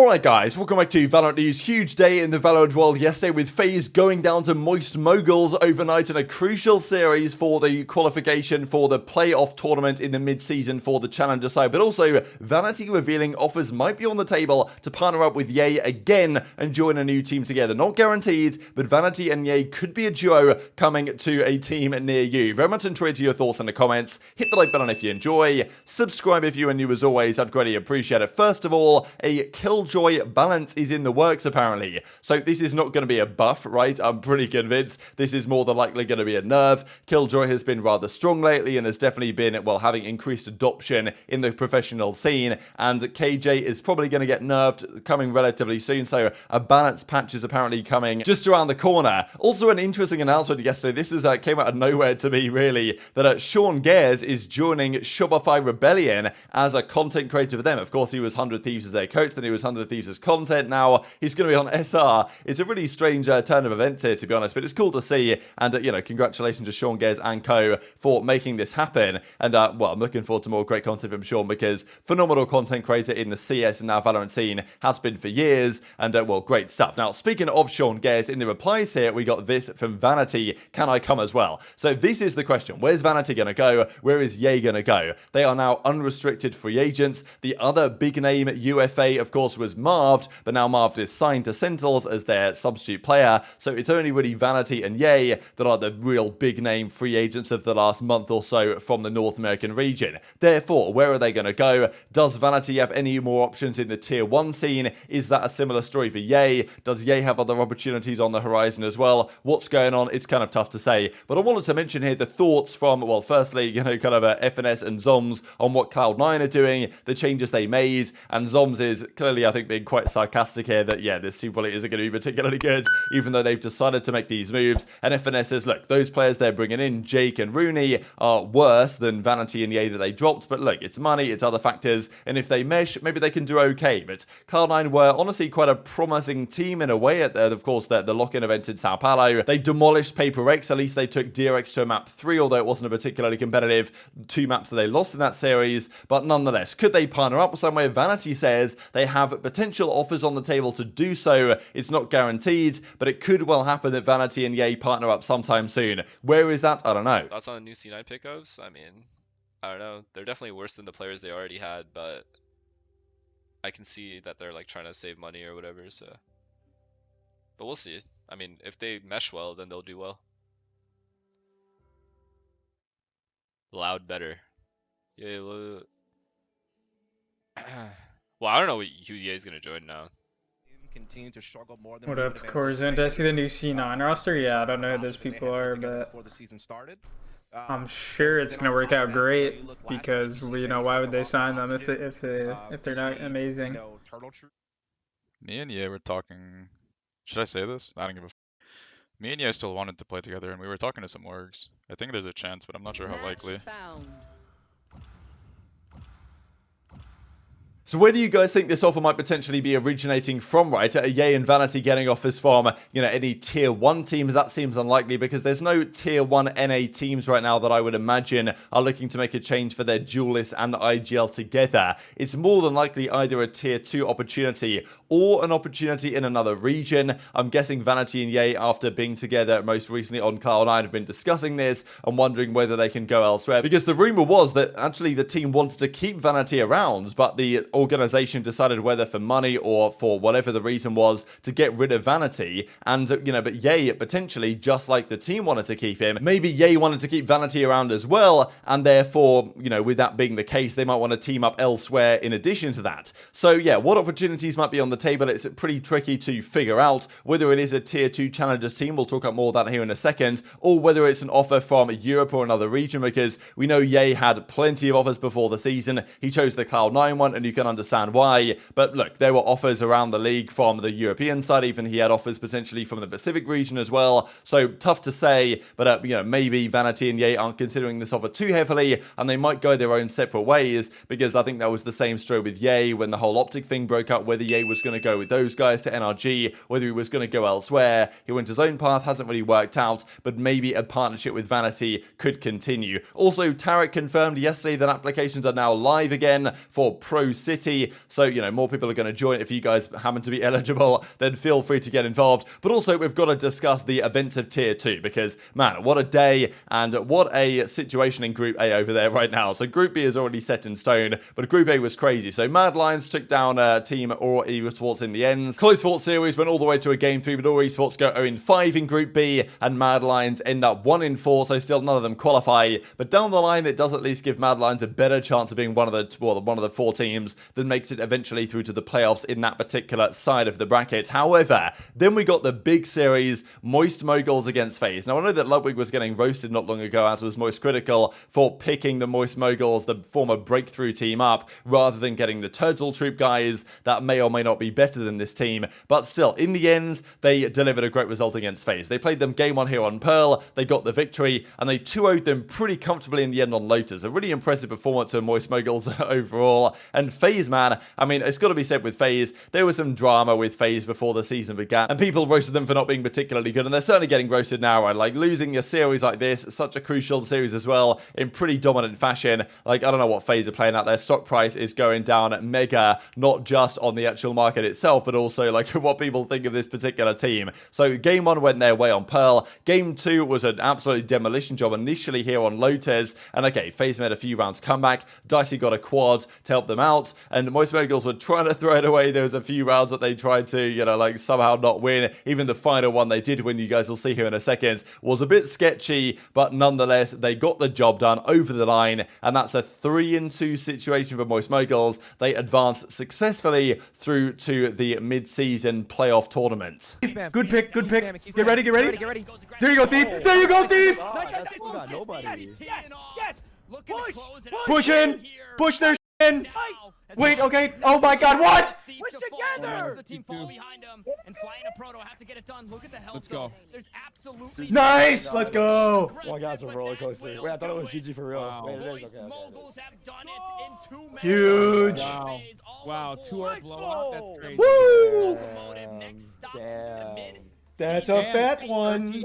Alright guys, welcome back to Valorant News. Huge day in the Valorant world yesterday with FaZe going down to Moist Moguls overnight in a crucial series for the qualification for the playoff tournament in the mid-season for the Challenger side. But also, Vanity revealing offers might be on the table to partner up with Ye again and join a new team together. Not guaranteed, but Vanity and Ye could be a duo coming to a team near you. Very much intrigued to your thoughts in the comments. Hit the like button if you enjoy. Subscribe if you are new as always. I'd greatly appreciate it. First of all, a Killjoy balance is in the works apparently. So this is not going to be a buff, right? I'm pretty convinced this is more than likely going to be a nerf. Killjoy has been rather strong lately and has definitely been, well, having increased adoption in the professional scene. And KJ is probably going to get nerfed coming relatively soon. So a balance patch is apparently coming just around the corner. Also an interesting announcement yesterday. This is came out of nowhere to me really, that ShahZaM is joining Shopify Rebellion as a content creator for them. Of course, he was 100 Thieves as their coach, then he was 100 Thieves as content. Now he's going to be on SR. It's a really strange turn of events here, to be honest, but it's cool to see. And you know, congratulations to ShahZaM and co for making this happen. And well, I'm looking forward to more great content from Sean, because phenomenal content creator in the CS and now Valorant scene, has been for years. And well, great stuff. Now, speaking of ShahZaM, in the replies here, we got this from Vanity: can I come as well? So this is the question. Where's Vanity going to go? Where is Ye going to go? They are now unrestricted free agents. The other big name UFA, of course, was Marved, but now Marved is signed to Sentinels as their substitute player. So it's only really Vanity and Ye that are the real big name free agents of the last month or so from the North American region. Therefore, where are they going to go? Does Vanity have any more options in the tier 1 scene? Is that a similar story for Ye? Does Ye have other opportunities on the horizon as well? What's going on? It's kind of tough to say. But I wanted to mention here the thoughts from, well, firstly, you know, kind of FNS and Zoms on what Cloud9 are doing, the changes they made. And Zoms is clearly, I think, being quite sarcastic here that, yeah, this team probably isn't going to be particularly good, even though they've decided to make these moves. And FNS says, look, those players they're bringing in, Jake and Rooney, are worse than Vanity and Ye that they dropped. But look, it's money, it's other factors. And if they mesh, maybe they can do okay. But Cloud9 were honestly quite a promising team in a way. Of course, the lock-in event in Sao Paulo. They demolished Paper X. At least they took DRX to a map 3, although it wasn't a particularly competitive 2 maps that they lost in that series. But nonetheless, could they partner up somewhere? Vanity says they have potential offers on the table to do so. It's not guaranteed, but it could well happen that Vanity and Ye partner up sometime soon. Where is that? I don't know. Thoughts on the new C9 pickups? I mean, I don't know. They're definitely worse than the players they already had, but I can see that they're like trying to save money or whatever, so. But we'll see. I mean, if they mesh well, then they'll do well. Loud better. Yeah, well, I don't know who Ye is going to join now. Continue to struggle more than what up, Corzin? Did I see the new C9 roster? Yeah, I don't know who those people are, but I'm sure it's gonna work out great, because you know, why would they sign them if they're not amazing? Me and Ye were talking. Should I say this? I don't give a. Me and Ye still wanted to play together, and we were talking to some orgs. I think there's a chance, but I'm not sure how likely. So where do you guys think this offer might potentially be originating from, right? Are Ye and Vanity getting offers from, you know, any tier 1 teams? That seems unlikely, because there's no tier 1 NA teams right now that I would imagine are looking to make a change for their duelist and IGL together. It's more than likely either a tier 2 opportunity or an opportunity in another region. I'm guessing Vanity and Ye, after being together most recently on Cloud9, have been discussing this and wondering whether they can go elsewhere. Because the rumor was that actually the team wanted to keep Vanity around, but the organization decided, whether for money or for whatever the reason was, to get rid of Vanity. And you know, but Ye potentially, just like the team wanted to keep him, maybe Ye wanted to keep Vanity around as well, and therefore, you know, with that being the case, they might want to team up elsewhere in addition to that. So yeah, what opportunities might be on the table? It's pretty tricky to figure out. Whether it is a tier 2 challengers team, we'll talk about more of that here in a second, or whether it's an offer from Europe or another region, because we know Ye had plenty of offers before the season. He chose the Cloud9 one, and you can understand why. But look, there were offers around the league from the European side. Even he had offers potentially from the Pacific region as well. So tough to say, but you know, maybe Vanity and Ye aren't considering this offer too heavily, and they might go their own separate ways, because I think that was the same story with Ye when the whole OpTic thing broke up, whether Ye was going to go with those guys to NRG, whether he was going to go elsewhere. He went his own path, hasn't really worked out, but maybe a partnership with Vanity could continue. Also, Tarek confirmed yesterday that applications are now live again for Pro City city. So, you know, more people are going to join. If you guys happen to be eligible, then feel free to get involved. But also, we've got to discuss the events of Tier 2 because, man, what a day and what a situation in Group A over there right now. So Group B is already set in stone, but Group A was crazy. So Mad Lions took down Team Or Esports in the ends. Close fought series went all the way to a Game 3, but Or Esports go 0-5 in Group B, and Mad Lions end up 1-4, so still none of them qualify. But down the line, it does at least give Mad Lions a better chance of being one of the 4 teams that makes it eventually through to the playoffs in that particular side of the bracket. However, then we got the big series, Moist Moguls against FaZe. Now, I know that Ludwig was getting roasted not long ago, as was Moist Critical, for picking the Moist Moguls, the former Breakthrough team, up, rather than getting the Turtle Troop guys that may or may not be better than this team. But still, in the end, they delivered a great result against FaZe. They played them game 1 here on Pearl, they got the victory, and they 2-0'd them pretty comfortably in the end on Lotus. A really impressive performance of Moist Moguls overall. And FaZe, man, I mean, it's got to be said with FaZe, there was some drama with FaZe before the season began, and people roasted them for not being particularly good, and they're certainly getting roasted now, right? Like, losing a series like this, such a crucial series as well, in pretty dominant fashion. Like, I don't know what FaZe are playing out there. Stock price is going down mega, not just on the actual market itself, but also, like, what people think of this particular team. So, game 1 went their way on Pearl. Game 2 was an absolute demolition job initially here on Lotus, and okay, FaZe made a few rounds comeback. Dicey got a quad to help them out, and Moist Moguls were trying to throw it away. There was a few rounds that they tried to, you know, like, somehow not win. Even the final one they did win, you guys will see here in a second, was a bit sketchy, but nonetheless, they got the job done over the line, and that's a 3-2 situation for Moist Moguls. They advanced successfully through to the mid-season playoff tournament. Good pick, good pick. Get ready, get ready. There you go, Thief. There you go, Thief. Push in. Push their in. Wait, okay. Oh my God, what? Push together. The team fall behind him and fly in a proto. Have to get it done. Look at the health. Let's go. There's absolutely nice. Let's go. Oh my God, it's a roller coaster. Wait, I thought it was GG for real. Wow. Wait, it is. Okay. Moguls have done it in 2 minutes. Huge. Wow. Wow, 2-0 blowout. That's crazy. Woo. Next stop in the mid. That's a fat one. Even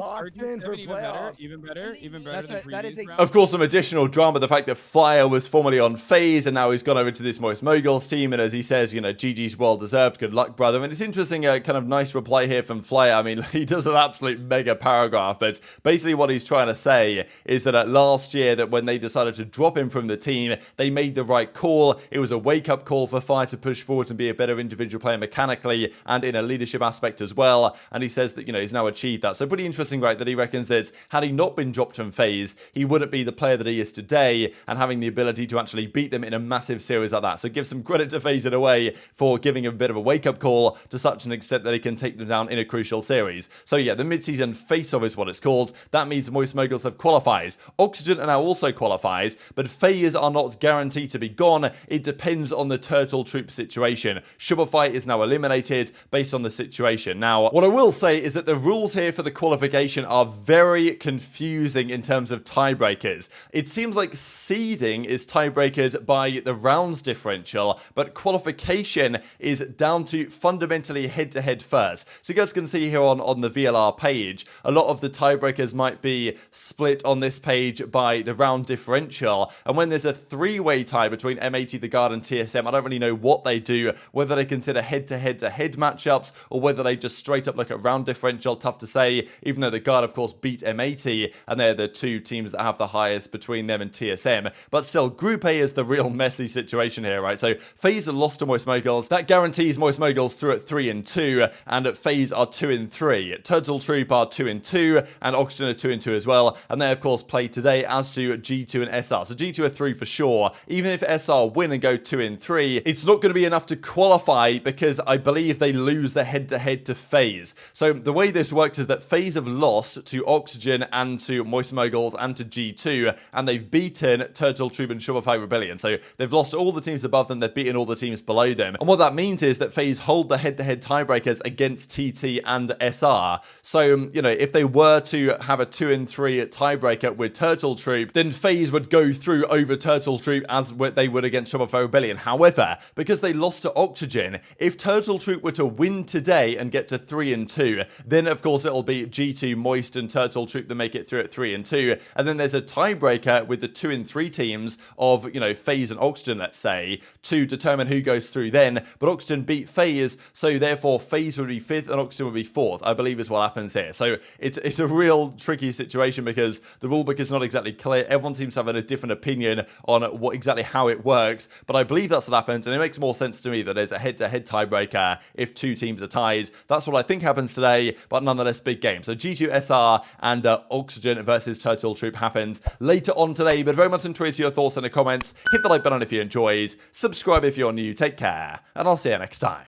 better than previous round. Of course, some additional drama, the fact that Flyer was formerly on FaZe and now he's gone over to this Moist Moguls team, and as he says, you know, GG's well deserved, good luck, brother. And it's interesting, kind of nice reply here from Flyer. I mean, he does an absolute mega paragraph, but basically what he's trying to say is that last year, that when they decided to drop him from the team, they made the right call. It was a wake-up call for Flyer to push forward and be a better individual player mechanically and in a leadership aspect as well. And he says that, you know, he's now achieved that. So pretty interesting, right, that he reckons that had he not been dropped from FaZe, he wouldn't be the player that he is today, and having the ability to actually beat them in a massive series like that. So give some credit to FaZe in a way for giving him a bit of a wake-up call to such an extent that he can take them down in a crucial series. So yeah, the mid-season face-off is what it's called. That means Moist Moguls have qualified. Oxygen are now also qualified, but FaZe are not guaranteed to be gone. It depends on the Turtle Troop situation. Shopify is now eliminated based on the situation. Now, what I will say is that the rules here for the qualification are very confusing in terms of tiebreakers. It seems like seeding is tiebreakered by the rounds differential, but qualification is down to fundamentally head-to-head first. So you guys can see here on the VLR page, a lot of the tiebreakers might be split on this page by the round differential, and when there's a 3-way tie between M80, The Guard, and TSM, I don't really know what they do, whether they consider head-to-head-to-head matchups, or whether they just straight up look at round differential. Tough to say, even though The Guard, of course, beat M80, and they're the 2 teams that have the highest between them and TSM. But still, Group A is the real messy situation here, right? So FaZe lost to Moist Moguls. That guarantees Moist Moguls through at 3-2, and FaZe are 2-3. Turtle Troop are 2-2, and Oxygen are 2-2 as well. And they, of course, play today, as do G2 and SR. So G2 are 3 for sure. Even if SR win and go 2-3, it's not going to be enough to qualify, because I believe they lose the head-to-head to FaZe. So the way this works is that FaZe have lost to Oxygen and to Moist Moguls and to G2, and they've beaten Turtle Troop and Shopify Rebellion. So they've lost to all the teams above them, they've beaten all the teams below them. And what that means is that FaZe hold the head-to-head tiebreakers against TT and SR. So, you know, if they were to have a 2-3 tiebreaker with Turtle Troop, then FaZe would go through over Turtle Troop as they would against Shopify Rebellion. However, because they lost to Oxygen, if Turtle Troop were to win today and get to 3-2, Then, of course, it'll be G2, Moist, and Turtle Troop that make it through at 3 and 2. And then there's a tiebreaker with the 2 and 3 teams of, you know, FaZe and Oxygen, let's say, to determine who goes through then. But Oxygen beat FaZe, so therefore FaZe would be 5th and Oxygen would be 4th, I believe is what happens here. So it's a real tricky situation because the rulebook is not exactly clear. Everyone seems to have a different opinion on what exactly how it works. But I believe that's what happens, and it makes more sense to me that there's a head-to-head tiebreaker if 2 teams are tied. That's what I think happens today, but nonetheless, big game. So G2 SR and Oxygen versus Turtle Troop happens later on today, but very much enjoyed your thoughts in the comments. Hit the like button if you enjoyed, subscribe if you're new, take care, and I'll see you next time.